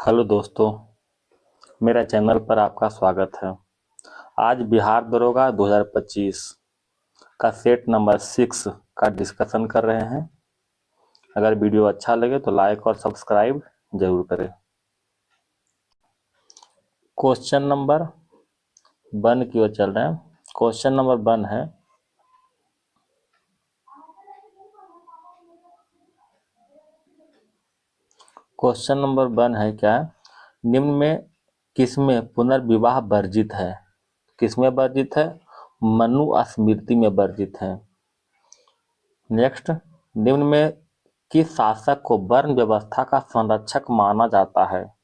Hello दोस्तों, मेरा channel पर आपका स्वागत है। आज बिहार दरोगा 2025 का सेट नंबर 6 का डिस्कशन कर रहे हैं। अगर वीडियो अच्छा लगे तो लाइक और सब्सक्राइब जरूर करें। क्वेश्चन नंबर 1 की ओर चल रहे हैं। क्वेश्चन नंबर 1 है, क्वेश्चन नंबर 1 है क्या? निम्न में किसमें पुनर्विवाह वर्जित है? किसमें वर्जित है? मनुस्मृति में वर्जित है। नेक्स्ट, निम्न में किस शासक को वर्ण व्यवस्था का संरक्षक माना जाता है?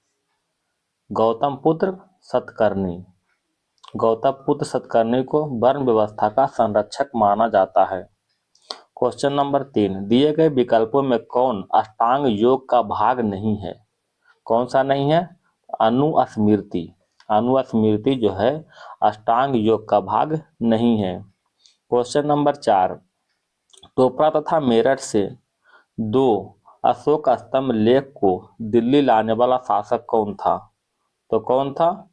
गौतम पुत्र सतकर्णी। गौतम पुत्र सतकर्णी को वर्ण व्यवस्था का संरक्षक माना जाता है। क्वेश्चन नंबर 3, दिए गए विकल्पों में कौन अष्टांग योग का भाग नहीं है? कौन सा नहीं है? अनुस्मृति। अनुस्मृति जो है अष्टांग योग का भाग नहीं है। क्वेश्चन नंबर 4, टोपरा तथा मेरठ से 2 अशोक स्तंभ लेख को दिल्ली लाने वाला शासक कौन था? तो कौन था?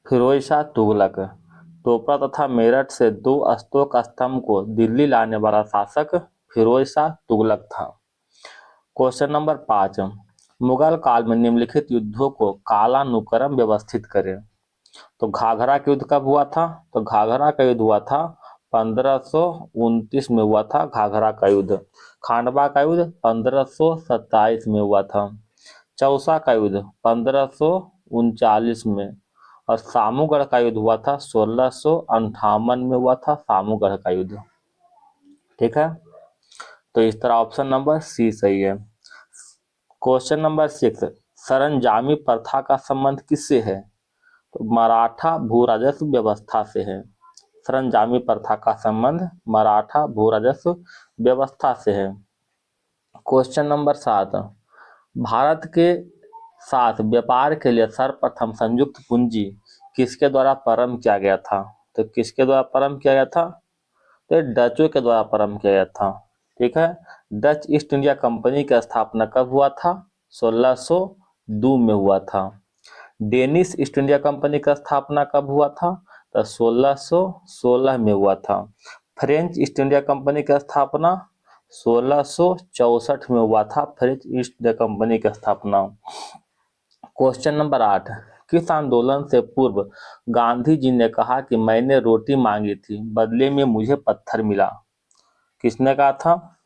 फिरोज शाह तुगलक। टोपरा तथा मेरठ से 2 अशोक स्तंभ को दिल्ली लाने वाला शासक फिरोज शाह तुगलक था। क्वेश्चन नंबर 5, मुगल काल में निम्नलिखित युद्धों को कालानुक्रम व्यवस्थित करें। तो घाघरा का युद्ध कब हुआ था? तो घाघरा का युद्ध हुआ था 1529 में हुआ था घाघरा का युद्ध। खांडवा का युद्ध 1527 में हुआ था। चौसा का युद्ध 1539 में। और सामूगढ़ का युद्ध हुआ था 1658 में हुआ था सामूगढ़ का युद्ध। ठीक है, तो इस तरह ऑप्शन नंबर सी सही है। क्वेश्चन नंबर 6, सरंजामी प्रथा का संबंध किससे है? तो मराठा भू राजस्व व्यवस्था से है। सरंजामी प्रथा का संबंध मराठा भू राजस्व व्यवस्था से है। क्वेश्चन नंबर 7, भारत के साथ व्यापार के लिए सर्वप्रथम संयुक्त पूंजी किसके द्वारा प्रारंभ किया गया था? तो किसके द्वारा प्रारंभ किया गया था? तो डचों के द्वारा प्रारंभ किया गया था। ठीक है, डच ईस्ट इंडिया कंपनी की स्थापना कब हुआ था? 1602 में हुआ था। डेनिश ईस्ट इंडिया कंपनी का स्थापना कब हुआ था? तो 1616 में हुआ था। फ्रेंच ईस्ट इंडिया कंपनी का स्थापना 1664 में हुआ था। फ्रेंच ईस्ट इंडिया कंपनी की स्थापना। क्वेश्चन नंबर 8, किस आंदोलन से पूर्व गांधी जी ने कहा कि मैंने रोटी मांगी थी, बदले में मुझे पत्थर मिला? किसने कहा था?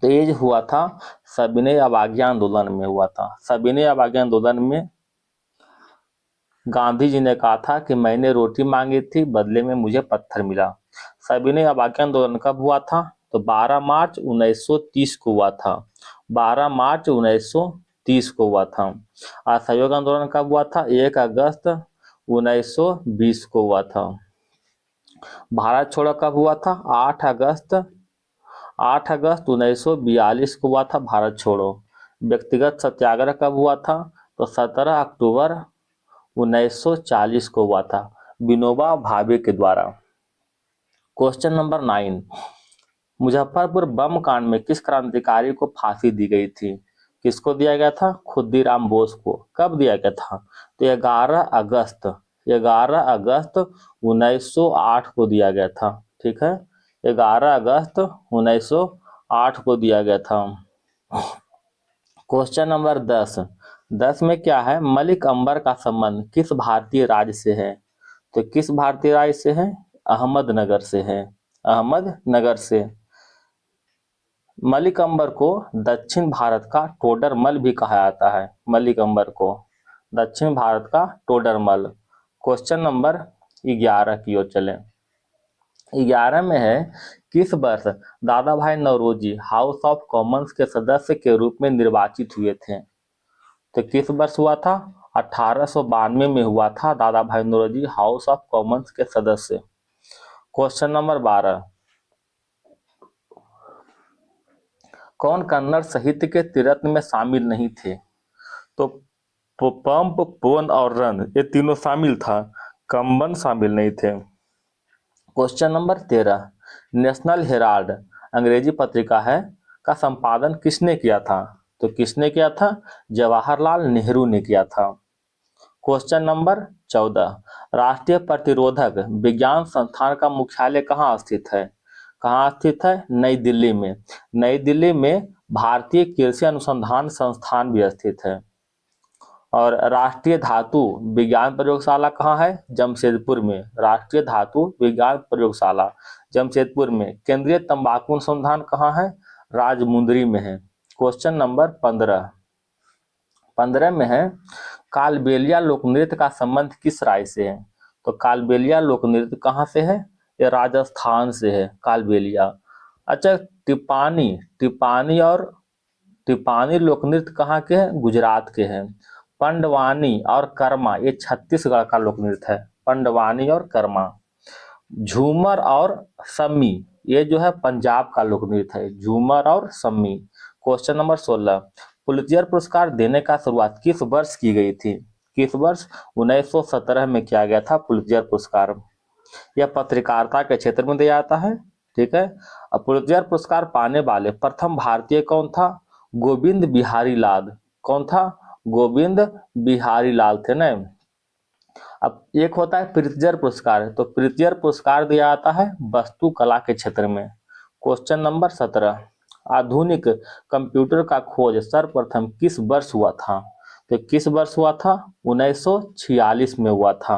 तो ये हुआ था सविनय अवज्ञा आंदोलन में हुआ था। सविनय अवज्ञा आंदोलन में गांधी जी ने कहा था कि मैंने रोटी मांगी थी, बदले में मुझे पत्थर मिला। सविनय अवज्ञा आंदोलन कब हुआ था? तो 12 मार्च 1930 को हुआ था। 12 मार्च 1930 को हुआ था। असहयोग आंदोलन कब हुआ था? 1 अगस्त 1920 को हुआ था। भारत छोड़ो कब हुआ था? 8 अगस्त 1942 को हुआ था भारत छोड़ो। व्यक्तिगत सत्याग्रह कब हुआ था? तो 17 अक्टूबर 1940 को हुआ था विनोबा भावे के द्वारा। क्वेश्चन नंबर 9, मुजफ्फरपुर बम कांड में किस क्रांतिकारी को फांसी दी गई थी? किसको दिया गया था? खुदीराम बोस को। कब दिया गया था? तो 11 अगस्त 1908 को दिया गया था। ठीक है, 11 अगस्त 1908 को दिया गया था। क्वेश्चन नंबर 10 में क्या है? मलिक अंबर का संबंध किस भारतीय राज्य से है? तो किस भारतीय राज्य से है? अहमदनगर से है। अहमदनगर से। मलिक अंबर को दक्षिण भारत का टोडरमल भी कहा जाता है। मलिक अंबर को दक्षिण भारत का टोडरमल। क्वेश्चन नंबर 11 की ओर चलें। 11 में है, किस वर्ष दादा भाई नौरोजी हाउस ऑफ कॉमन्स के सदस्य के रूप में निर्वाचित हुए थे? तो किस वर्ष हुआ था? 1892 में हुआ था दादा भाई नौरोजी हाउस ऑफ कॉमन्स के सदस्य। क्वेश्चन नंबर 12, कौन कन्नड़ साहित्य के त्रिरत्न में शामिल नहीं थे? तो पंप, पोन और रन ये तीनों शामिल था, कंबन शामिल नहीं थे। क्वेश्चन नंबर 13, नेशनल हेराल्ड अंग्रेजी पत्रिका है का संपादन किसने किया था? तो किसने किया था? जवाहरलाल नेहरू ने किया था। क्वेश्चन नंबर 14, राष्ट्रीय प्रतिरोधक विज्ञान संस्थान का मुख्यालय कहाँ स्थित है? कहाँ स्थित है? नई दिल्ली में। नई दिल्ली में भारतीय कृषि अनुसंधान संस्थान भी स्थित है। और राष्ट्रीय धातु विज्ञान प्रयोगशाला कहाँ है? जमशेदपुर में। राष्ट्रीय धातु विज्ञान प्रयोगशाला जमशेदपुर में। केंद्रीय तंबाकू अनुसंधान कहाँ है? राजमुंदरी में है। क्वेश्चन नंबर 15 में है, कालबेलिया लोकनृत्य का संबंध किस राज्य से है? तो कालबेलिया लोकनृत्य कहाँ से है? ये राजस्थान से है कालबेलिया। अच्छा, टिपानी टिपानी और टिपानी लोकनृत्य कहाँ के हैं? गुजरात के हैं। पंडवानी और कर्मा ये छत्तीसगढ़ का लोकनृत्य है। पंडवानी और कर्मा। झूमर और सम्मी ये जो है पंजाब का लोकनृत्य है। झूमर और सम्मी। क्वेश्चन नंबर 16, पुलित्जर पुरस्कार देने का शुरुआत किस वर्ष की गई थी? किस वर्ष? 1917 में किया गया था पुलित्जर पुरस्कार। यह पत्रकारिता के क्षेत्र में दिया जाता है। ठीक है। अब पुलित्जर पुरस्कार पाने वाले प्रथम भारतीय कौन था? गोविंद बिहारी लाल। कौन था? गोविंद बिहारी लाल थे ना। अब एक होता है प्रित्जर पुरस्कार, तो प्रित्जर पुरस्कार दिया जाता है वस्तु कला के क्षेत्र में। क्वेश्चन नंबर 17, आधुनिक कंप्यूटर का खोज सर्वप्रथम किस वर्ष हुआ था? तो किस वर्ष हुआ था? 1946 में हुआ था।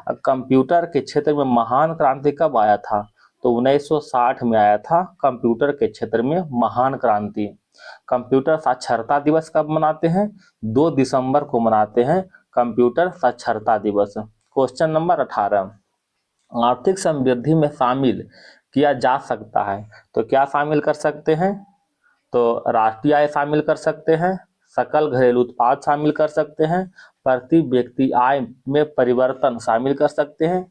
अब कंप्यूटर के क्षेत्र में महान क्रांति कब आया था? तो 1960 में आया था कंप्यूटर के क्षेत्र में महान क्रांति। कंप्यूटर साक्षरता दिवस कब मनाते हैं? 2 दिसंबर को मनाते हैं कंप्यूटर साक्षरता दिवस। क्वेश्चन नंबर 18, आर्थिक समृद्धि में शामिल किया जा सकता है, तो क्या शामिल कर सकते हैं? तो राष्ट्रीय आय शामिल कर सकते हैं, सकल घरेलू उत्पाद शामिल कर सकते हैं, प्रति व्यक्ति आय में परिवर्तन शामिल कर सकते हैं,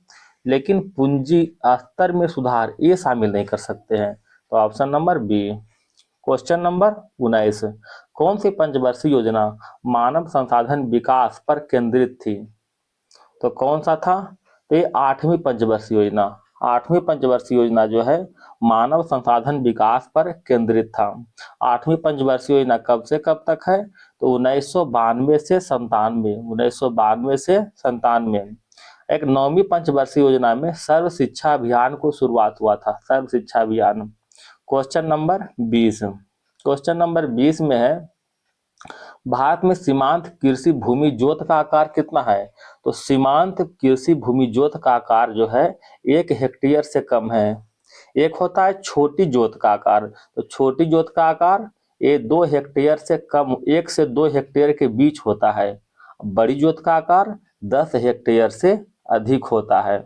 लेकिन पूंजी स्तर में सुधार ये शामिल नहीं कर सकते हैं। तो option number B. Question number 19, कौन सी पंचवर्षीय योजना मानव संसाधन विकास पर केंद्रित थी? तो कौन सा था? तो ये 8वीं पंचवर्षीय योजना। 8वीं पंचवर्षीय योजना जो है मानव संसाधन विकास पर केंद्रित था। 8वीं पंचवर्षीय योजना कब से कब तक है? तो 1992 से 97। 1992 से 97। एक 9वीं पंचवर्षीय योजना में सर्व शिक्षा अभियान को शुरुआत हुआ था। सर्व शिक्षा अभियान। क्वेश्चन नंबर 20, क्वेश्चन नंबर 20 में है, भारत में सीमांत कृषि भूमि जोत का आकार कितना है? तो सीमांत कृषि भूमि जोत का आकार जो है 1 हेक्टेयर से कम है। एक होता है छोटी जोत का आकार, तो छोटी जोत का आकार ये 2 हेक्टेयर से कम, 1 से 2 हेक्टेयर के बीच होता है। बड़ी जोत का आकार 10 हेक्टेयर से अधिक होता है।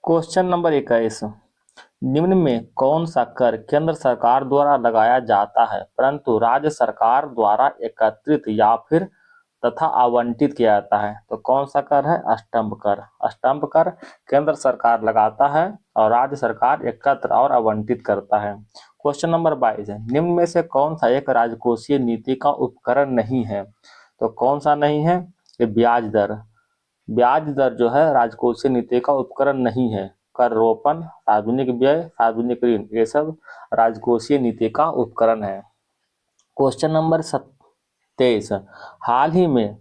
क्वेश्चन नंबर 21, निम्न में कौन सा कर केंद्र सरकार द्वारा लगाया जाता है परंतु राज्य सरकार द्वारा एकत्रित या फिर तथा आवंटित किया जाता है? तो कौन सा कर है? स्टंप कर। स्टंप कर केंद्र सरकार लगाता है और राज्य सरकार एकत्र और आवंटित करता है। क्वेश्चन नंबर 22 है, निम्न में से कौन सा एक राजकोषीय नीति का उपकरण नहीं है? तो कौन सा नहीं है? ये ब्याज दर। ब्याज दर जो है राजकोषीय नीति का उपकरण नहीं है। कर रोपण, सार्वजनिक व्यय, सार्वजनिक ऋण ये सब राजकोषीय नीति का उपकरण है। क्वेश्चन नंबर 23, हाल ही में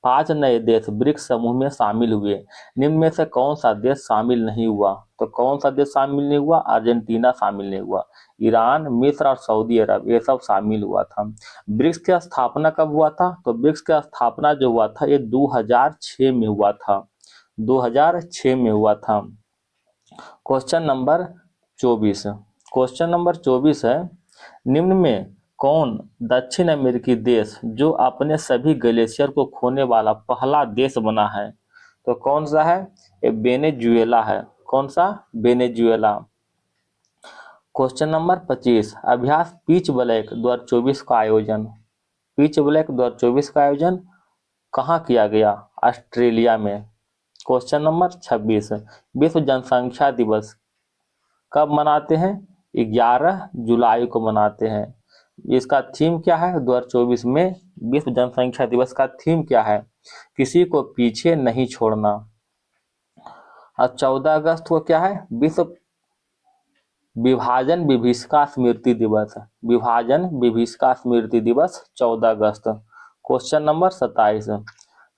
5 नए देश ब्रिक्स समूह में शामिल हुए, निम्न में से कौन सा देश शामिल नहीं हुआ? तो कौन सा देश शामिल नहीं हुआ? अर्जेंटीना शामिल नहीं हुआ। ईरान, मिस्र और सऊदी अरब ये सब शामिल हुआ था। ब्रिक्स की स्थापना कब हुआ था? तो ब्रिक्स की स्थापना जो हुआ था ये 2006 में हुआ था। 2006 में हुआ था। क्वेश्चन नंबर 24, क्वेश्चन नंबर 24 है, निम्न में कौन दक्षिण अमेरिकी देश जो अपने सभी ग्लेशियर को खोने वाला पहला देश बना है? तो कौन सा है? ये वेनेजुएला है। कौन सा? वेनेजुएला। क्वेश्चन नंबर 25, अभ्यास पिच ब्लैक 2024 का आयोजन, पिच ब्लैक 2024 का आयोजन कहाँ किया गया? ऑस्ट्रेलिया में। क्वेश्चन नंबर 26, विश्व जनसंख्या दिवस कब मनाते हैं? 11 जुलाई को मनाते हैं। इसका थीम क्या है? 2024 में विश्व जनसंख्या दिवस का थीम क्या है? किसी को पीछे नहीं छोड़ना। और 14 अगस्त को क्या है, विश्व विभाजन विभीषिका स्मृति दिवस। विभाजन विभीषिका स्मृति दिवस 14 अगस्त। Question number 27।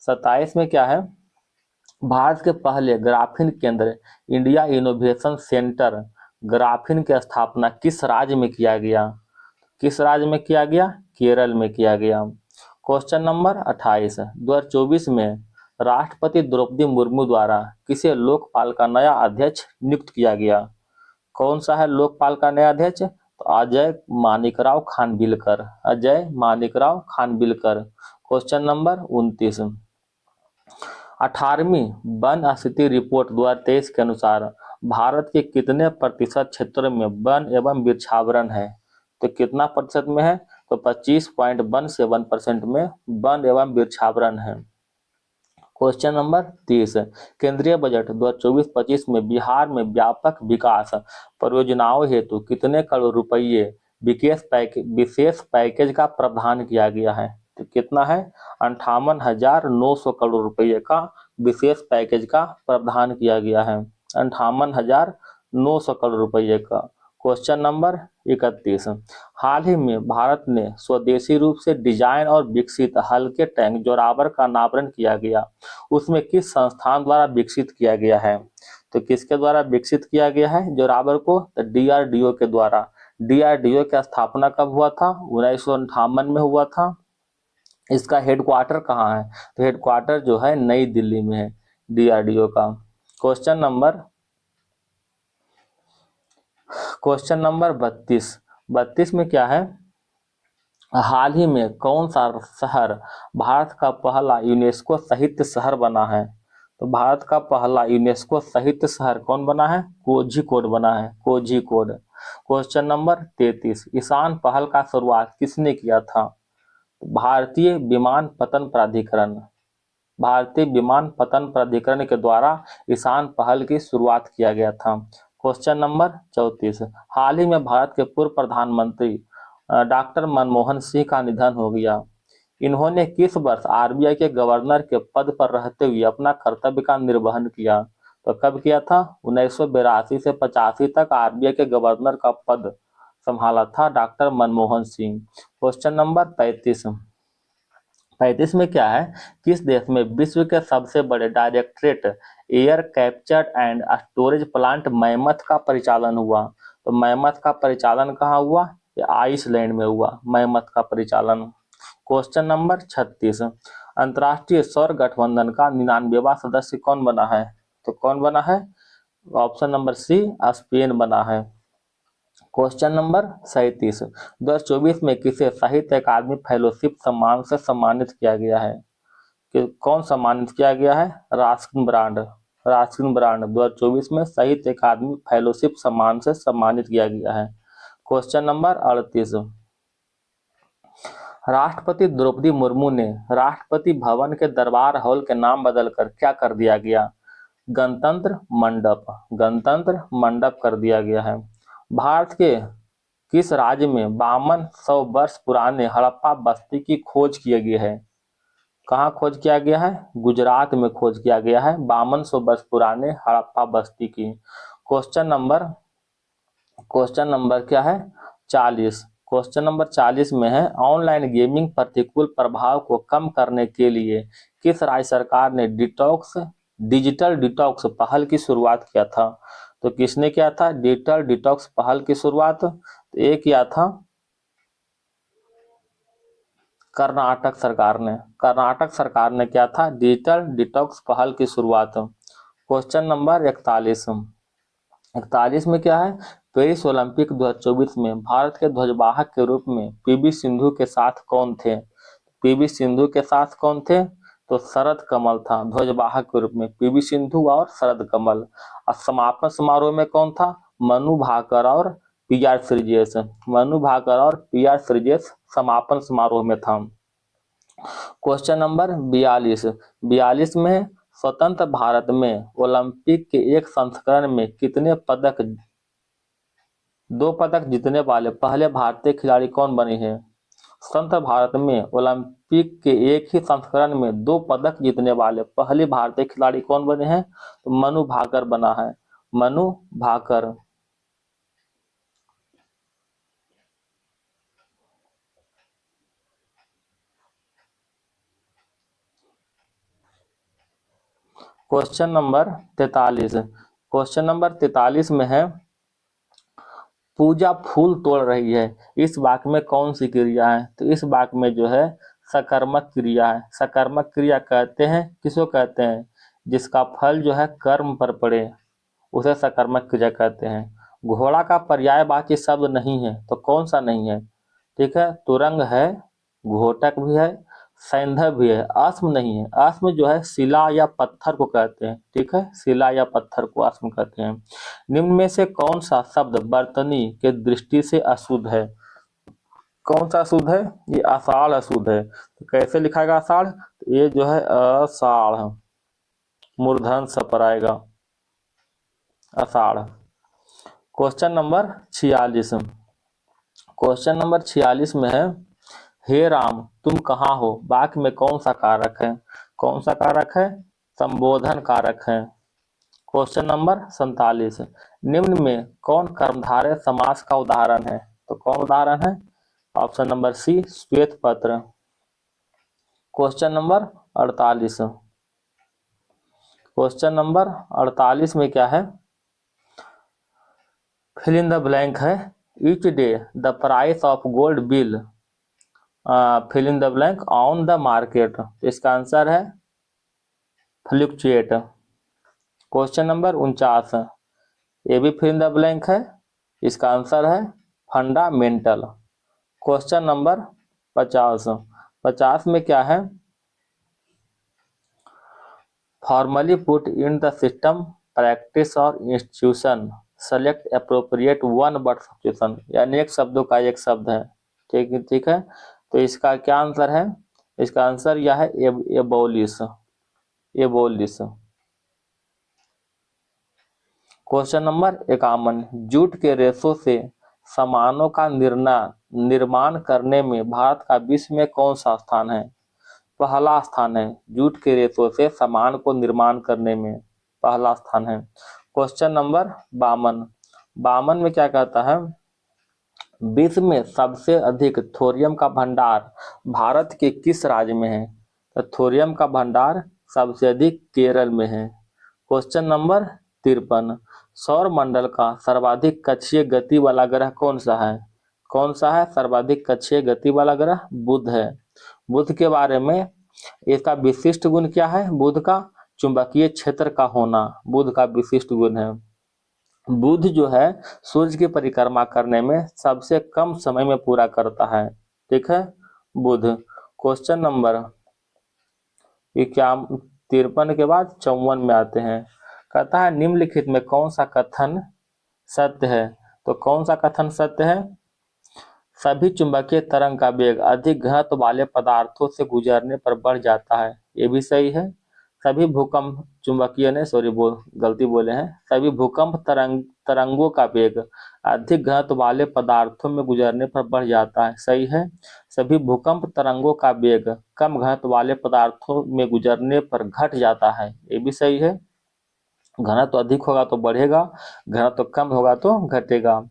27 में क्या है, भारत के पहले ग्राफीन केंद्र इंडिया इनोवेशन सेंटर ग्राफीन की स्थापना किस राज्य में किया गया? किस राज्य में किया गया? केरल में किया गया। Question number 28। 2024 में राष्ट्रपति द्रौपदी मुर्मू द्वारा किसे लोकपाल का नया अध्यक्ष नियुक्त किया गया? कौन सा है लोकपाल का नया अध्यक्ष? तो अजय मानिकराव खानविलकर। अजय मानिकराव खानविलकर। Question number 29। 18वीं वन स्थिति रिपोर्ट 2023 के अनुसार भारत के कितने प्रतिशत क्षेत्रों में वन एवं वृक्षावरण है? तो कितना प्रतिशत में है? तो 25.17% में वन एवं वृक्षावरण है। Question number 30। केंद्रीय बजट 2024-25 में बिहार में व्यापक विकास परियोजनाओं हेतु कितने करोड़ रुपये विशेष पैकेज का प्रावधान किया गया है? तो कितना है? 58,900 करोड़ रुपये का विशेष पैकेज का प्रावधान किया गया है। 58,900 करोड़ रुपये का। Question number 31। हाल ही में भारत ने स्वदेशी रूप से डिजाइन और विकसित हल्के टैंक जोरावर का अनावरण किया गया, उसमें किस संस्थान द्वारा विकसित किया गया है? तो किसके द्वारा विकसित किया गया है जोरावर को? तो DRDO के द्वारा। DRDO की स्थापना कब हुआ था? 1958 में हुआ था। इसका हेडक्वार्टर कहाँ है? तो हेडक्वार्टर जो है नई दिल्ली में है DRDO का। क्वेश्चन नंबर 32 में क्या है, हाल ही में कौन सा शहर भारत का पहला यूनेस्को साहित्य शहर बना है? तो भारत का पहला यूनेस्को साहित्य शहर कौन बना है? कोझिकोड बना है, कोझिकोड। Question number 33। ईशान पहल का शुरुआत किसने किया था? भारतीय विमानपत्तन प्राधिकरण। भारतीय विमानपत्तन प्राधिकरण के द्वारा ईशान पहल की शुरुआत किया गया था। Question number 34। हाल ही में भारत के पूर्व प्रधानमंत्री डॉक्टर मनमोहन सिंह का निधन हो गया। इन्होंने किस वर्ष RBI के गवर्नर के पद पर रहते हुए अपना कर्तव्य का निर्वहन किया? तो कब किया था? 1982 से 85 तक RBI के गवर्नर का पद संभाला था doctor Manmohan Singh. Question number 35 में क्या है, किस देश में विश्व के सबसे बड़े directorate air capture and storage plant mammoth का परिचालन हुआ? तो मैमथ का परिचालन कहाँ हुआ? ये आइसलैंड में हुआ मैमथ का परिचालन। Question number 36। अंतर्राष्ट्रीय सौर गठबंधन का 99वां सदस्य कौन बना है? तो कौन बना है? ऑप्शन नंबर सी, स्पेन बना है। Question number 37। 2024 में किसे साहित्य अकादमी फेलोशिप सम्मान से सम्मानित किया गया है? कि कौन सम्मानित किया गया है? Raskin brand. रास्किन ब्रांड 2024 में साहित्य अकादमी फेलोशिप सम्मान से सम्मानित किया गया है। Question number 38। राष्ट्रपति द्रौपदी मुर्मू ने राष्ट्रपति भवन के दरबार हॉल के नाम बदलकर क्या कर दिया गया? गणतंत्र मंडप। गणतंत्र मंडप कर दिया गया है। भारत के किस राज्य में 5200 वर्ष पुराने हड़प्पा बस्ती की खोज किया गया है? कहाँ खोज किया गया है? गुजरात में खोज किया गया है 5200 वर्ष पुराने हड़प्पा बस्ती की। क्वेश्चन नंबर क्या है? 40। क्वेश्चन नंबर 40 में है, ऑनलाइन गेमिंग प्रतिकूल प्रभाव को कम करने के लिए किस राज्य सरकार ने डिजिटल डिटॉक्स पहल की शुरुआत किया था? तो किसने किया था डिजिटल डिटॉक्स पहल की शुरुआत? तो ये किया था कर्नाटक सरकार ने। कर्नाटक सरकार ने क्या था डिजिटल डिटॉक्स पहल की शुरुआत। क्वेश्चन नंबर 41 में क्या है, पेरिस ओलंपिक 2024 में भारत के ध्वजवाहक के रूप में PV सिंधु के साथ कौन थे? PV सिंधु के साथ कौन थे? तो शरद कमल था ध्वजवाहक के रूप में, PV सिंधु और शरद कमल। और समापन समारोह में कौन था? मनु भाकर और PR श्रीजेश। मनु भाकर और PR श्रीजेश समापन समारोह में था। क्वेश्चन नंबर 42 में स्वतंत्र भारत में ओलंपिक के एक संस्करण में कितने पदक 2 पदक जीतने वाले पहले भारतीय खिलाड़ी कौन बने हैं? स्वतंत्र भारत में ओलंपिक के एक ही संस्करण में 2 पदक जीतने वाले पहले भारतीय खिलाड़ी कौन बने हैं? तो मनु भाकर बना है, Manu Bhakar. Question number 43, question number 43 में है, पूजा फूल तोड़ रही है, इस वाक्य में कौन सी क्रिया है? तो इस वाक्य में जो है सकर्मक क्रिया है। सकर्मक क्रिया कहते हैं, किसको कहते हैं? जिसका फल जो है कर्म पर पड़े, उसे सकर्मक क्रिया कहते हैं। घोड़ा का पर्यायवाची शब्द नहीं है, तो कौन सा नहीं है? ठीक है, तुरंग है, घोटक भी है, सैंधव भी है, आश्म नहीं है। आश्म जो है शिला या पत्थर को कहते हैं। ठीक है, शिला या पत्थर को आश्म कहते हैं। निम्न में से कौन सा शब्द वर्तनी के दृष्टि से अशुद्ध है? कौन सा अशुद्ध है? ये आषाढ़ अशुद्ध है। तो कैसे लिखाएगा आषाढ़? तो ये जो है आषाढ़, मूर्धन स पर आएगा, आषाढ़। क्वेश्चन नंबर 46, क्वेश्चन नंबर 46 में है, हे राम तुम कहाँ हो, वाक्य में कौन सा कारक है? कौन सा कारक है? संबोधन कारक है। क्वेश्चन नंबर 47, निम्न में कौन कर्मधारय समास का उदाहरण है? तो कौन उदाहरण है? ऑप्शन नंबर सी, श्वेत पत्र। क्वेश्चन नंबर 48, क्वेश्चन नंबर 48 में क्या है? फिल इन द ब्लैंक है, each day the price of gold will fill in the blank on the market. तो इसका आंसर है फ्लक्चुएट। क्वेश्चन नंबर 49, ये भी फिल इन द ब्लैंक है, इसका आंसर है फंडामेंटल। क्वेश्चन नंबर 50, 50 में क्या है? Formally put in the system practice और institution select appropriate one word substitution, यानी एक शब्दों का एक शब्द है। ठीक है, तो इसका क्या आंसर है? इसका आंसर यह है abolish, abolish. Question number 51, jute के रेशों से सामानों का निर्माण करने में भारत का विश्व में कौन सा स्थान है? पहला स्थान है। जूट के रेशों से सामान को निर्माण करने में पहला स्थान है। क्वेश्चन नंबर 52, 52 में क्या कहता है? विश्व में सबसे अधिक थोरियम का भंडार भारत के किस राज्य में है? तो थोरियम का भंडार सबसे अधिक केरल में है। क्वेश्चन नंबर 53, सौर मंडल का सर्वाधिक कक्षीय गति वाला ग्रह कौन सा है? कौन सा है सर्वाधिक कक्षीय गति वाला ग्रह? बुध है। बुध के बारे में, इसका विशिष्ट गुण क्या है? बुध का चुंबकीय क्षेत्र का होना बुध का विशिष्ट गुण है। बुध जो है सूर्य की परिक्रमा करने में सबसे कम समय में पूरा करता है। ठीक है, बुध। क्वेश्चन नंबर 53 के बाद 54 में आते हैं। कहता है निम्नलिखित में कौन सा कथन सत्य है? तो कौन सा कथन सत्य है? सभी चुंबकीय तरंग का वेग अधिक घनत्व वाले पदार्थों से गुजरने पर बढ़ जाता है, ये भी सही है। सभी भूकंप चुंबकीय ने गलती बोले हैं, सभी भूकंप तरंगों का वेग अधिक घनत्व वाले पदार्थों में गुजरने पर बढ़ जाता है, सही है। सभी भूकंप तरंगों का वेग कम घनत्व वाले पदार्थों में गुजरने पर घट जाता है, ये भी सही है। घनत्व अधिक होगा तो बढ़ेगा, घनत्व कम होगा तो घटेगा।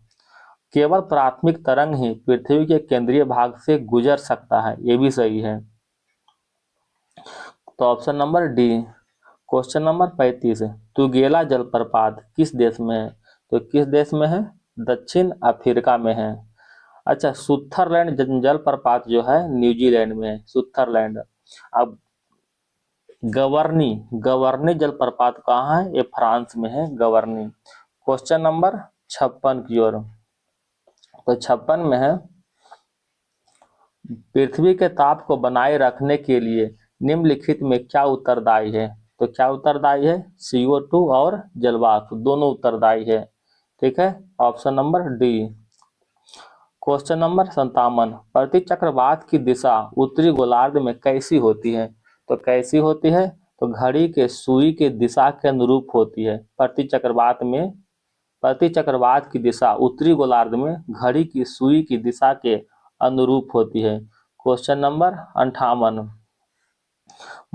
केवल प्राथमिक तरंग ही पृथ्वी के केंद्रीय भाग से गुजर सकता है, ये भी सही है। तो option number D. Question number 35, तुगेला जलप्रपात किस देश में है? तो किस देश में है? दक्षिण अफ्रीका में है। अच्छा, सुथरलैंड जलप्रपात जो है न्यूजीलैंड में है, सुथरलैंड। अब गवर्नी गवर्नी जलप्रपात कहाँ है? ये फ्रांस में है, गवर्नी। क्वेश्चन नंबर 56 की ओर। तो 56 में है, पृथ्वी के ताप को बनाए रखने के लिए निम्नलिखित में क्या उत्तरदायी है? तो क्या उत्तरदायी है? CO2 और जलवाष्प दोनों उत्तरदायी है। ठीक है, option number D. Question number 57, प्रतिचक्रवात की दिशा उत्तरी गोलार्ध में कैसी होती है? तो कैसी होती है? तो घड़ी के सुई के दिशा के अनुरूप होती है। प्रतिचक्रवात की दिशा उत्तरी गोलार्ध में घड़ी की सुई की दिशा के अनुरूप होती है। क्वेश्चन नंबर 58,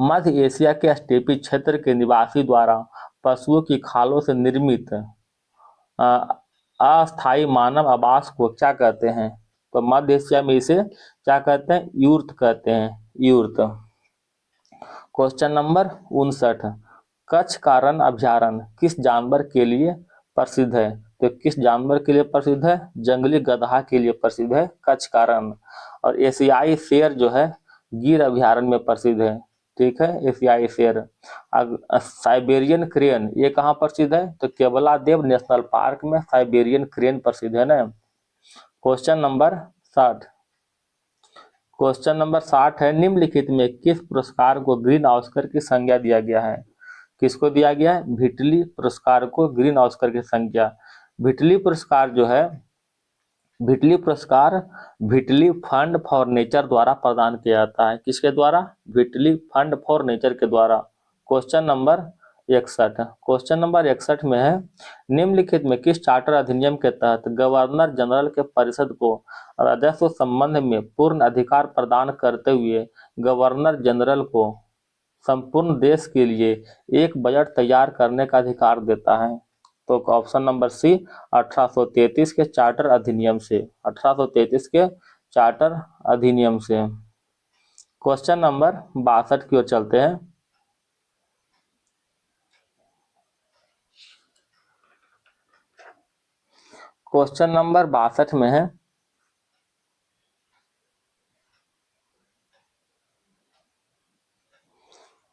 मध्य एशिया के स्टेपी क्षेत्र के निवासी द्वारा पशुओं की खालों से निर्मित अस्थायी मानव आवास को क्या कहते हैं? तो मध्य एशिया में इसे क्या कहते हैं? यूर्त कहते हैं, यूर्त। क्वेश्चन नंबर 59, कच्छ का रण अभयारण्य किस जानवर के लिए प्रसिद्ध है? तो किस जानवर के लिए प्रसिद्ध है? जंगली गधा के लिए प्रसिद्ध है कच्छ का रण। और एशियाई शेर जो है गिर अभयारण्य में प्रसिद्ध है। ठीक है, एशियाई शेर। साइबेरियन क्रेन ये कहाँ प्रसिद्ध है? तो केवलादेव नेशनल पार्क में साइबेरियन क्रेन प्रसिद्ध है ना। क्वेश्चन नंबर 60, क्वेश्चन नंबर 60 है, निम्नलिखित में किस पुरस्कार को ग्रीन ऑस्कर की संज्ञा दिया गया है? किसको दिया गया है? विटली पुरस्कार को ग्रीन ऑस्कर की संज्ञा। विटली पुरस्कार जो है, विटली पुरस्कार विटली फंड फॉर नेचर द्वारा प्रदान किया जाता है। किसके द्वारा? विटली फंड फॉर नेचर के द्वारा। क्वेश्चन नंबर 61, क्वेश्चन नंबर 61 में है, निम्नलिखित में किस चार्टर अधिनियम के तहत गवर्नर जनरल के परिषद को राजस्व संबंध में पूर्ण अधिकार प्रदान करते हुए गवर्नर जनरल को संपूर्ण देश के लिए एक बजट तैयार करने का अधिकार देता है? तो ऑप्शन नंबर सी, 1833 के चार्टर अधिनियम से, 1833 के चार्टर अधिनियम से। क्वेश्चन नंबर 62 की ओर चलते हैं। क्वेश्चन नंबर 62 में है,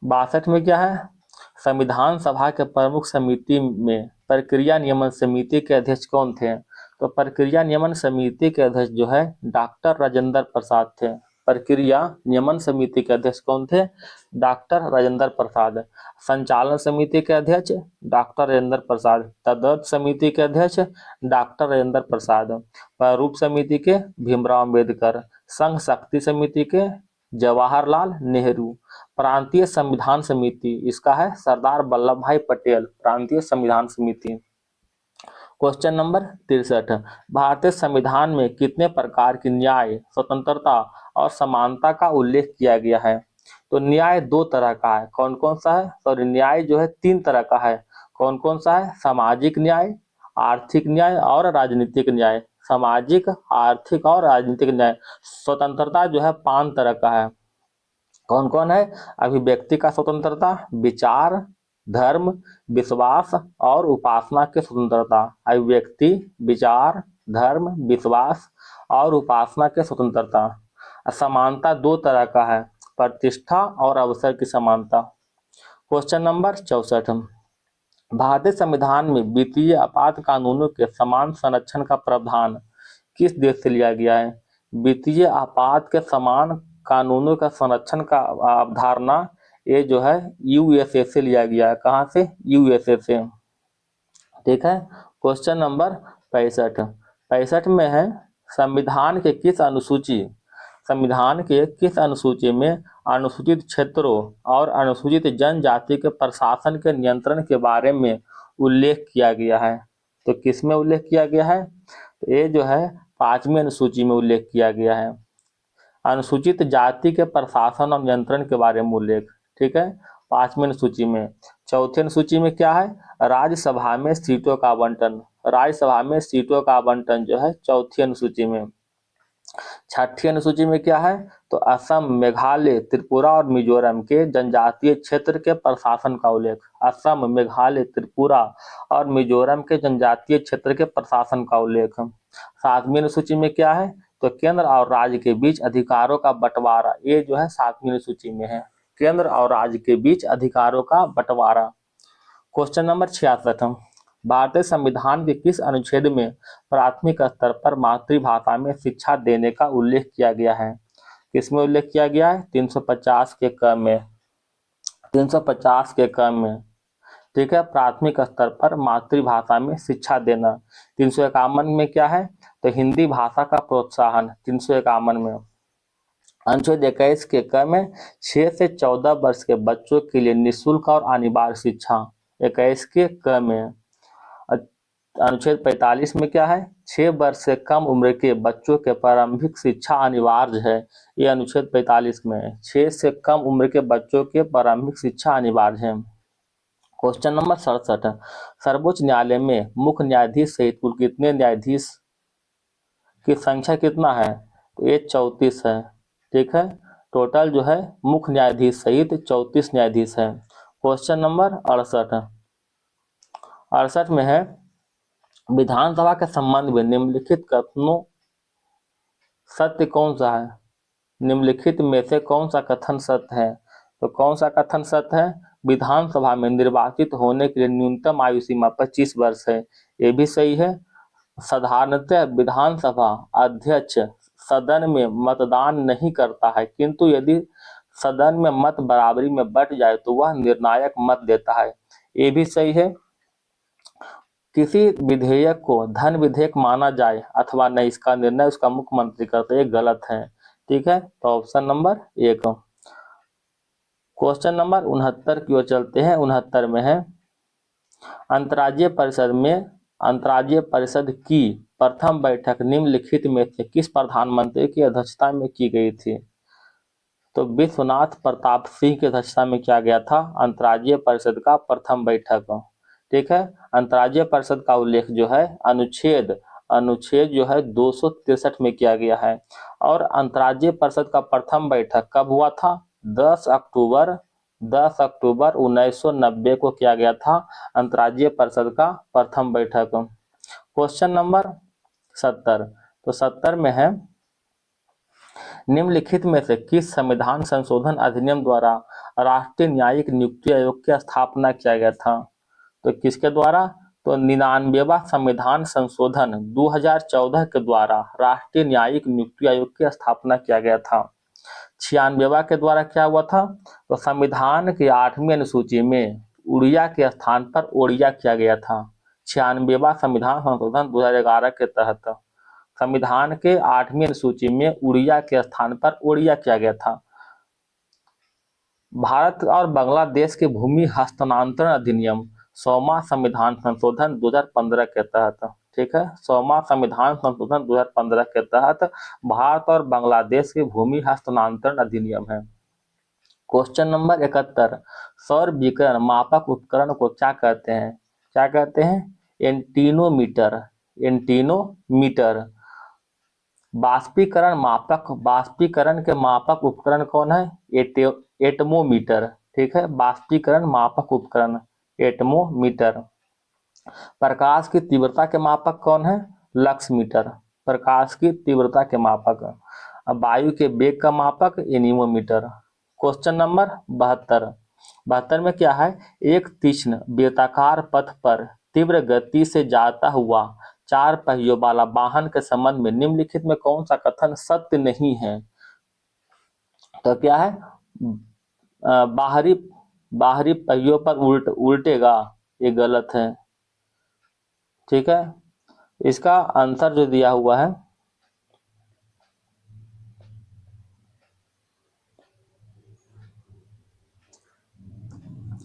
बासठ में क्या है? संविधान सभा के प्रमुख समिति में प्रक्रिया नियमन समिति के अध्यक्ष कौन थे? तो प्रक्रिया नियमन समिति के अध्यक्ष जो है डॉक्टर राजेंद्र प्रसाद थे। प्रक्रिया नियमन समिति के अध्यक्ष कौन थे? डॉक्टर राजेंद्र प्रसाद। संचालन समिति के अध्यक्ष डॉक्टर राजेंद्र प्रसाद। तदर्थ समिति के अध्यक्ष डॉक्टर राजेंद्र प्रसाद। प्रारूप समिति के भीमराव अम्बेडकर। संघ शक्ति समिति के जवाहरलाल नेहरू। प्रांतीय संविधान समिति इसका है सरदार वल्लभ भाई पटेल। प्रांतीय संविधान समिति। क्वेश्चन नंबर 63, भारतीय संविधान में कितने प्रकार की न्याय, स्वतंत्रता और समानता का उल्लेख किया गया है? तो न्याय दो तरह का है। कौन कौन सा है? सॉरी, न्याय जो है तीन तरह का है। कौन कौन सा है? सामाजिक न्याय, आर्थिक न्याय और राजनीतिक न्याय। सामाजिक, आर्थिक और राजनीतिक न्याय। स्वतंत्रता जो है 5 तरह का है। कौन कौन है? अभिव्यक्ति का स्वतंत्रता, विचार, धर्म, विश्वास और उपासना की स्वतंत्रता। अभिव्यक्ति, विचार, धर्म, विश्वास और उपासना की स्वतंत्रता। समानता 2 तरह का है, प्रतिष्ठा और अवसर की समानता। क्वेश्चन नंबर 64, भारतीय संविधान में वित्तीय आपात कानूनों के समान संरक्षण का प्रावधान किस देश से लिया गया है? वित्तीय आपात के समान कानूनों का संरक्षण का अवधारणा ये जो है यूएसए से लिया गया है। कहाँ से? यूएसए से। ठीक है। क्वेश्चन नंबर 65 में है, संविधान के किस अनुसूची में अनुसूचित क्षेत्रों और अनुसूचित जनजाति के प्रशासन के नियंत्रण के बारे में उल्लेख किया गया है? तो किस में उल्लेख किया गया है? तो ये जो है 5वीं अनुसूची में उल्लेख किया गया है। अनुसूचित जाति के प्रशासन और नियंत्रण के बारे में उल्लेख। ठीक है, 5वीं अनुसूची में। 4थी अनुसूची में क्या है? राज्यसभा में सीटों का आवंटन। राज्यसभा में सीटों का आवंटन जो है 4थी अनुसूची में। 6ठी अनुसूची में क्या है? तो असम, मेघालय, त्रिपुरा और मिजोरम के जनजातीय क्षेत्र के प्रशासन का उल्लेख। असम, मेघालय, त्रिपुरा और मिजोरम के जनजातीय क्षेत्र के प्रशासन का उल्लेख। 7वीं अनुसूची में क्या है? तो केंद्र और राज्य के बीच अधिकारों का बंटवारा। ये जो है 7वीं अनुसूची में है, केंद्र और राज्य के बीच अधिकारों का बंटवारा। क्वेश्चन नंबर 66, भारतीय संविधान के किस अनुच्छेद में प्राथमिक स्तर पर मातृभाषा में शिक्षा देने का उल्लेख किया गया है? किसमें उल्लेख किया गया है? 350 के क में। 350 के क में। ठीक है, प्राथमिक स्तर पर मातृभाषा में शिक्षा देना। 351 में क्या है? तो हिंदी भाषा का प्रोत्साहन। 351 में। अनुच्छेद 21 के क में 6 से 14 वर्ष के बच्चों के लिए निःशुल्क और अनिवार्य शिक्षा। 21 के क में। अनुच्छेद 45 में क्या है, 6 वर्ष से कम उम्र के बच्चों के प्रारंभिक शिक्षा अनिवार्य है। ये अनुच्छेद 45 में है, 6 से कम उम्र के बच्चों के प्रारंभिक शिक्षा अनिवार्य है। क्वेश्चन नंबर 67, सर्वोच्च न्यायालय में मुख्य न्यायाधीश सहित कुल कितने न्यायाधीश की संख्या कितना है, तो ये 34 है। ठीक है, टोटल जो है मुख्य न्यायाधीश सहित 34 न्यायाधीश है। क्वेश्चन नंबर 68 में है, विधानसभा के संबंध में निम्नलिखित कथनों सत्य कौन सा है, निम्नलिखित में से कौन सा कथन सत्य है, तो कौन सा कथन सत्य है, विधानसभा में निर्वाचित होने के लिए न्यूनतम आयु सीमा 25 वर्ष है, ये भी सही है। साधारणतः विधानसभा अध्यक्ष सदन में मतदान नहीं करता है, किंतु यदि सदन में मत बराबरी में बंट जाए तो वह निर्णायक मत देता है, ये भी सही है। किसी विधेयक को धन विधेयक माना जाए अथवा नहीं, इसका निर्णय उसका मुख्यमंत्री करते हैं, ये गलत है। ठीक है, तो ऑप्शन नंबर 1। क्वेश्चन नंबर 69 की ओर चलते हैं। 69 में है, अंतर्राज्यीय परिषद की प्रथम बैठक निम्नलिखित में से किस प्रधानमंत्री की अध्यक्षता में की गई थी, तो विश्वनाथ प्रताप सिंह की अध्यक्षता में किया गया था अंतर्राज्यीय परिषद का प्रथम बैठक। ठीक है, अंतर्राज्यीय परिषद का उल्लेख जो है अनुच्छेद जो है 263 में किया गया है। और अंतर्राज्यीय परिषद का प्रथम बैठक कब हुआ था, 10 अक्टूबर 1990 को किया गया था अंतर्राज्यीय परिषद का प्रथम बैठक। क्वेश्चन नंबर 70, तो 70 में है, निम्नलिखित में से किस संविधान संशोधन अधिनियम द्वारा राष्ट्रीय न्यायिक नियुक्ति आयोग की स्थापना किया गया था, तो किसके द्वारा, तो 99वां संविधान संशोधन 2014 के द्वारा राष्ट्रीय न्यायिक नियुक्ति आयोग की स्थापना किया गया था। 96वां के द्वारा क्या हुआ था, तो संविधान की 8वीं अनुसूची में उड़िया के स्थान पर ओडिया किया गया था। 96वां संविधान संशोधन 2011 के तहत संविधान के 8वीं अनुसूची में उड़िया के स्थान पर ओडिया किया गया था। भारत और बांग्लादेश के भूमि हस्तांतरण अधिनियम 100वां संविधान संशोधन 2015 के तहत, ठीक है, 100वां संविधान संशोधन 2015 के तहत भारत और बांग्लादेश के भूमि हस्तांतरण अधिनियम है। क्वेश्चन नंबर 71, सौर विकिरण मापक उपकरण को क्या कहते हैं, क्या कहते हैं, एंटीनोमीटर। बाष्पीकरण के मापक उपकरण कौन है, एटमोमीटर। ठीक है, बाष्पीकरण मापक उपकरण एटमोमीटर। प्रकाश की तीव्रता के मापक कौन है, लक्स मीटर। प्रकाश की तीव्रता के मापक। वायु के वेग का मापक एनीमोमीटर। क्वेश्चन नंबर 72 में क्या है, एक तीक्ष्ण वृत्ताकार पथ पर तीव्र गति से जाता हुआ 4 पहियों वाला वाहन के संबंध में निम्नलिखित में कौन सा कथन सत्य नहीं है, तो क्या है, बाहरी पहियों पर उल्टेगा, ये गलत है। ठीक है, इसका आंसर जो दिया हुआ है,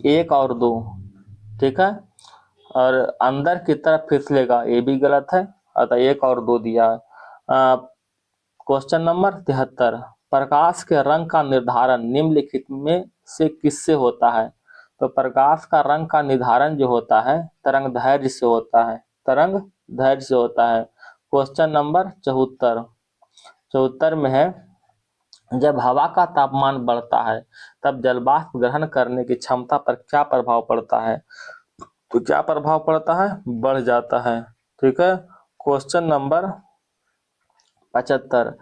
एक और 2, ठीक है, और अंदर की तरफ फिसलेगा, ये भी गलत है, अतः 1 और 2 दिया है। क्वेश्चन नंबर 73, प्रकाश के रंग का निर्धारण निम्नलिखित में से किससे होता है, तो प्रकाश का रंग का निर्धारण जो होता है तरंगदैर्घ्य से होता है, तरंगदैर्घ्य से होता है। क्वेश्चन नंबर 74 में है, जब हवा का तापमान बढ़ता है तब जलवाष्प ग्रहण करने की क्षमता पर क्या प्रभाव पड़ता है, तो क्या प्रभाव पड़ता है, बढ़ जाता है। ठीक है, क्वेश्चन नंबर 75,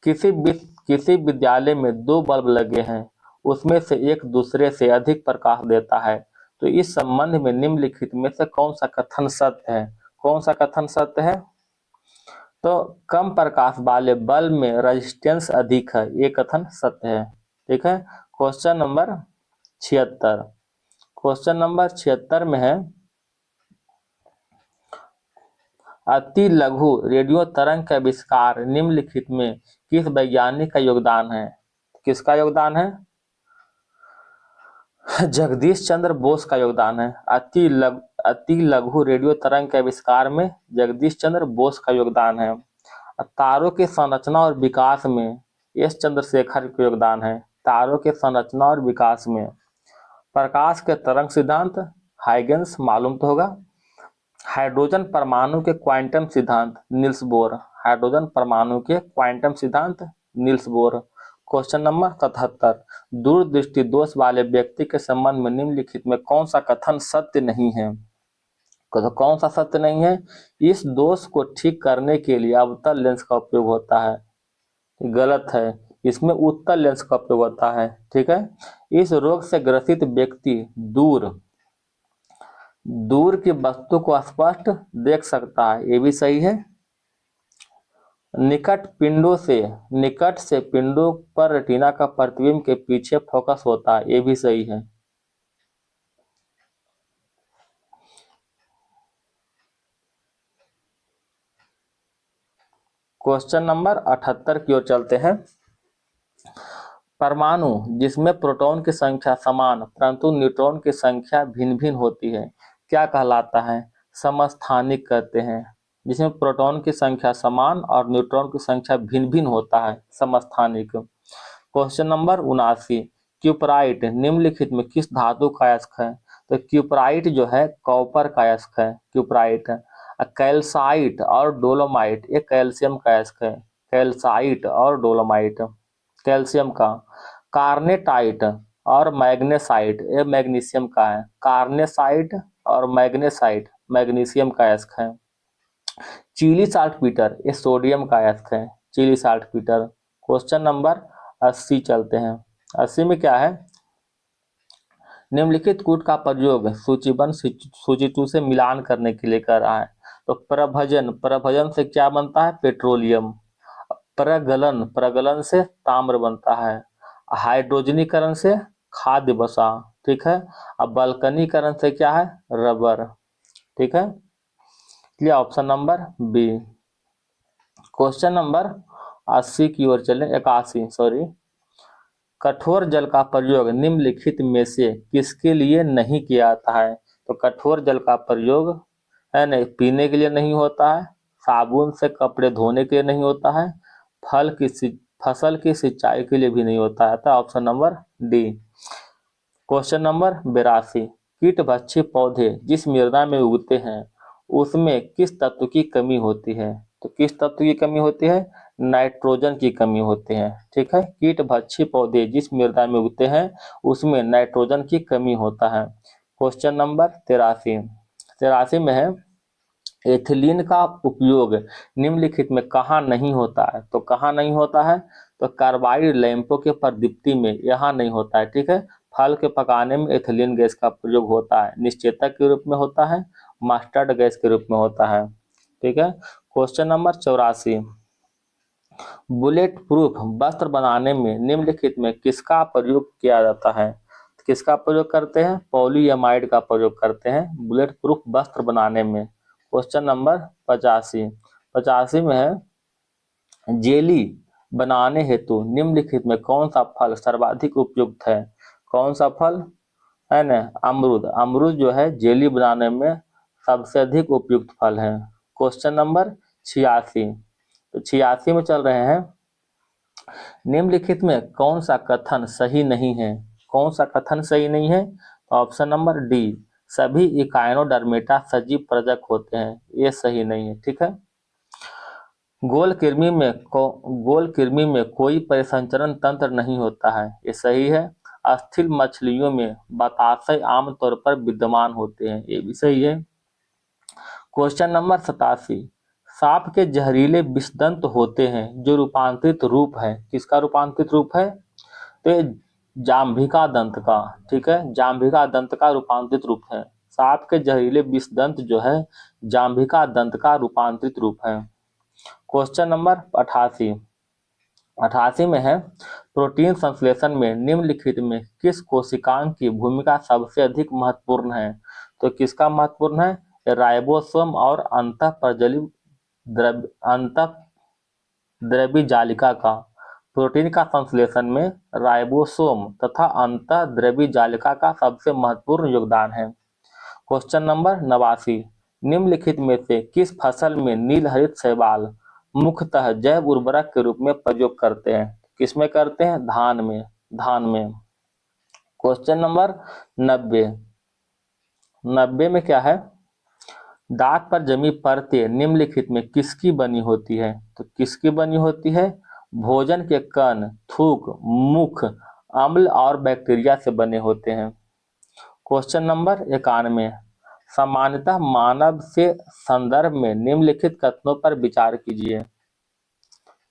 किसी विद्यालय में 2 बल्ब लगे हैं, उसमें से एक दूसरे से अधिक प्रकाश देता है, तो इस संबंध में निम्नलिखित में से कौन सा कथन सत्य है, कौन सा कथन सत्य है, तो कम प्रकाश वाले बल्ब में रेजिस्टेंस अधिक है, ये कथन सत्य है। ठीक है, क्वेश्चन नंबर 76 में है, अति लघु रेडियो तरंग का आविष्कार निम्नलिखित में किस वैज्ञानिक का योगदान है, किसका योगदान है, जगदीश चंद्र बोस का योगदान है। अति लघु रेडियो तरंग के आविष्कार में जगदीश चंद्र बोस का योगदान है। तारों की संरचना और विकास में एस चंद्रशेखर का योगदान है। तारों के संरचना और विकास में प्रकाश के तरंग सिद्धांत हाइगेंस मालूम तो होगा। हाइड्रोजन परमाणु के क्वांटम सिद्धांत निल्स बोर। हाइड्रोजन परमाणु के क्वांटम सिद्धांत निल्स बोर। क्वेश्चन नंबर 77, दूरदृष्टि दोष वाले व्यक्ति के संबंध में निम्नलिखित में कौन सा कथन सत्य नहीं है? तो कौन सा सत्य नहीं है? इस दोष को ठीक करने के लिए अवतल लेंस का उपयोग होता है। गलत है, इसमें उत्तल लेंस का उपयोग होता है। ठीक है, इस रोग से ग्रसित व्यक्ति दूर की वस्तु को स्पष्ट देख सकता है, ये भी सही है। निकट से पिंडों पर रेटिना का प्रतिबिंब के पीछे फोकस होता है, ये भी सही है। क्वेश्चन नंबर 78 की ओर चलते हैं। परमाणु जिसमें प्रोटॉन की संख्या समान परंतु न्यूट्रॉन की संख्या भिन्न भिन्न होती है क्या कहलाता है? समस्थानिक कहते हैं। जिसमें प्रोटॉन की संख्या समान और न्यूट्रॉन की संख्या भिन्न भिन्न होता है, समस्थानिक। क्वेश्चन नंबर 79, क्यूपराइट निम्नलिखित में किस धातु का अयस्क है? तो क्यूपराइट जो है कॉपर का अयस्क है, क्यूपराइट। कैल्साइट और डोलोमाइट ये कैल्शियम का अयस्क है, कैल्साइट और डोलोमाइट कैल्शियम का। कार्नेटाइट और मैग्नेसाइट ये मैग्नीशियम का है, कार्नेसाइट और मैग्नेसाइट मैग्नीशियम का अयस्क है। चिली साल्टपीटर ये सोडियम का अयस्क है, चिली साल्टपीटर। क्वेश्चन नंबर 80 चलते हैं। 80 में क्या है? निम्नलिखित कूट का प्रयोग सूचीबद्ध सूची 2 से मिलान करने के लिए कर रहा है। तो प्रभजन से क्या बनता है? पेट्रोलियम। प्रगलन से ताम्र बनता है। हाइड्रोजनीकरण से खाद्य वसा। ठीक है, अब बल्कनीकरण से क्या है? रबर। ठीक है, इसलिए option number B. Question number 80 की ओर चले, 81 सॉरी। कठोर जल का प्रयोग निम्नलिखित में से किसके लिए नहीं किया जाता है? तो कठोर जल का प्रयोग है नहीं पीने के लिए नहीं होता है, साबुन से कपड़े धोने के लिए नहीं होता है, फसल की सिंचाई के लिए भी नहीं होता है। तो option number D. Question number 82, कीटभक्षी पौधे जिस मृदा में उगते हैं उसमें किस तत्व की कमी होती है? तो किस तत्व की कमी होती है? नाइट्रोजन की कमी होती है। ठीक है, कीटभक्षी पौधे जिस मृदा में उगते हैं उसमें नाइट्रोजन की कमी होता है। क्वेश्चन नंबर 83 में है, एथिलीन का उपयोग निम्नलिखित में कहाँ नहीं होता है? तो कहाँ नहीं होता है? तो कार्बाइड लैंपों के प्रदीप्ति में यहाँ नहीं होता है। ठीक है, फल के पकाने में एथिलीन गैस का प्रयोग होता है, निश्चेतक के रूप में होता है, मस्टर्ड गैस के रूप में होता है। ठीक है, क्वेश्चन नंबर 84, बुलेट प्रूफ वस्त्र बनाने में निम्नलिखित में किसका प्रयोग किया जाता है? किसका प्रयोग करते हैं? पॉलीएमाइड का प्रयोग करते हैं बुलेट प्रूफ वस्त्र बनाने में। क्वेश्चन नंबर 85 में है, जेली बनाने हेतु निम्नलिखित में कौन सा फल सर्वाधिक उपयुक्त है? कौन सा फल है ना? अमरूद। अमरूद जो है जेली बनाने में सबसे अधिक उपयुक्त फल है। क्वेश्चन नंबर 86, तो 86 में चल रहे हैं, निम्नलिखित में कौन सा कथन सही नहीं है? कौन सा कथन सही नहीं है? ऑप्शन नंबर डी, सभी इकाइनोडर्मेटा सजीव प्रजक होते हैं, ये सही नहीं है। ठीक है, गोल कृमि में कोई परिसंचरण तंत्र नहीं होता है, ये सही है। अस्थिर मछलियों में बताशय आमतौर पर विद्यमान होते हैं, ये भी सही है। क्वेश्चन नंबर 87, सांप के जहरीले विषदंत होते हैं जो रूपांतरित रूप है, किसका रूपांतरित रूप है? तो ये जाम्भिका दंत का। ठीक है, जाम्भिका दंत का रूपांतरित रूप है। सांप के जहरीले विषदंत जो है जाम्भिका दंत का रूपांतरित रूप है। क्वेश्चन नंबर 88 में है, प्रोटीन संश्लेषण में निम्नलिखित में किस कोशिकांग की भूमिका सबसे अधिक महत्वपूर्ण है? तो किसका महत्वपूर्ण है? राइबोसोम और अंतःद्रव्य जालिका का। प्रोटीन का संश्लेषण में राइबोसोम तथा अंतःद्रव्य जालिका का सबसे महत्वपूर्ण योगदान है। क्वेश्चन नंबर 89, निम्नलिखित में से किस फसल में नील हरित शैवाल मुख्यतः जैव उर्वरक के रूप में प्रयोग करते हैं? किसमें करते हैं? धान में। क्वेश्चन नंबर 90, 90 में क्या है? दाग पर जमी परतें निम्नलिखित में किसकी बनी होती है? तो किसकी बनी होती है? भोजन के कण, थूक, मुख, अम्ल और बैक्टीरिया से बने होते हैं। क्वेश्चन नंबर 91, सामान्यतः मानव से संदर्भ में निम्नलिखित कथनों पर विचार कीजिए।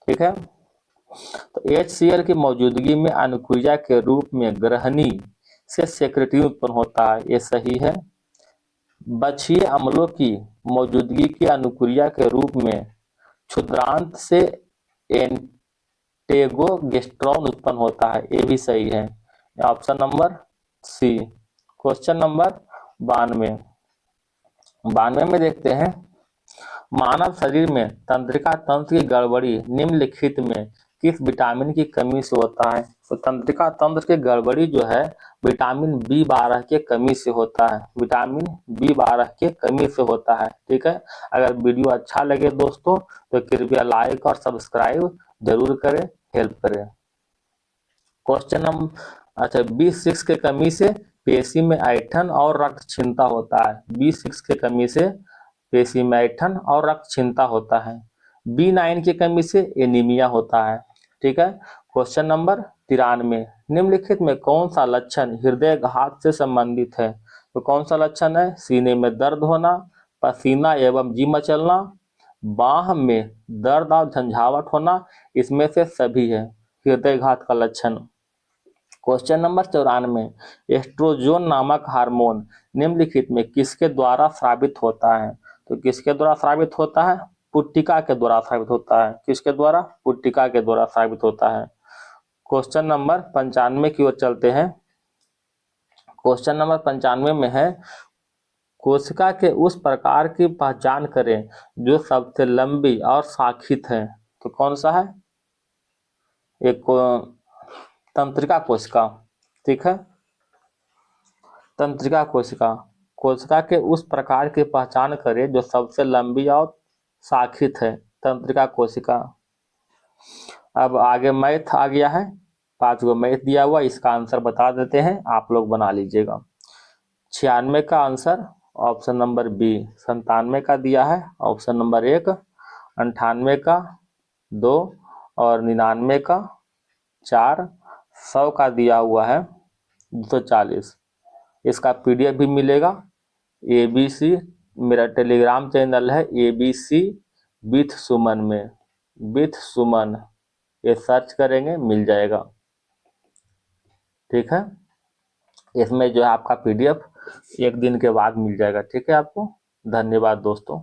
ठीक है, तो HCl की मौजूदगी में अनुक्रिया के रूप में ग्रहणी से सेक्रेटिन उत्पन्न होता है, ये सही है। बछिए अम्लों की मौजूदगी की अनुक्रिया के रूप में क्षुद्रांत से एंटेगोस्टेरोन उत्पन्न होता है, ये भी सही है। Option number C. Question number 92, 92 में देखते हैं, मानव शरीर में तंत्रिका तंत्र की गड़बड़ी निम्नलिखित में किस विटामिन की कमी से होता है? तो तंत्रिका तंत्र की गड़बड़ी जो है विटामिन B12 के कमी से होता है, विटामिन B12 के कमी से होता है। ठीक है, अगर वीडियो अच्छा लगे दोस्तों तो कृपया लाइक और सब्सक्राइब जरूर करें, हेल्प करें। क्वेश्चन नंबर B6 के कमी से पेशी में ऐंठन और रक्त क्षीणता होता है। B6 के कमी से पेशी में ऐंठन और रक्त क्षीणता होता है। B9 की कमी से एनीमिया होता है। ठीक है, क्वेश्चन नंबर 93, निम्नलिखित में कौन सा लक्षण हृदय घात से संबंधित है? तो कौन सा लक्षण है? सीने में दर्द होना, पसीना एवं जी मचलना, बाह में दर्द और झंझावाट होना, इसमें से सभी है हृदय घात का लक्षण। क्वेश्चन नंबर 94, एस्ट्रोजोन नामक हार्मोन निम्नलिखित में किसके द्वारा स्रावित होता है? तो किसके द्वारा स्रावित होता है? पुट्टिका के द्वारा स्रावित होता है। किसके द्वारा? पुट्टिका के द्वारा स्रावित होता है। क्वेश्चन नंबर 95 की ओर चलते हैं। क्वेश्चन नंबर 95 में है, कोशिका के उस प्रकार की पहचान करें जो सबसे लंबी और शाखित है। तो कौन सा है? एक तंत्रिका कोशिका। ठीक है, तंत्रिका कोशिका, कोशिका के उस प्रकार की पहचान करें जो सबसे लंबी और शाखित है, तंत्रिका कोशिका। अब आगे मैथ आ गया है, 5 गो मैथ दिया हुआ, इसका आंसर बता देते हैं, आप लोग बना लीजिएगा। 96 का आंसर ऑप्शन नंबर बी, 97 का दिया है ऑप्शन नंबर 1, 98 का 2 और 99 का 4, 100 का दिया हुआ है 240। इसका PDF भी मिलेगा। ABC मेरा टेलीग्राम चैनल है, ABC विथ सुमन में, विथ सुमन ये सर्च करेंगे मिल जाएगा। ठीक है, इसमें जो है आपका PDF 1 दिन के बाद मिल जाएगा। ठीक है, आपको धन्यवाद दोस्तों।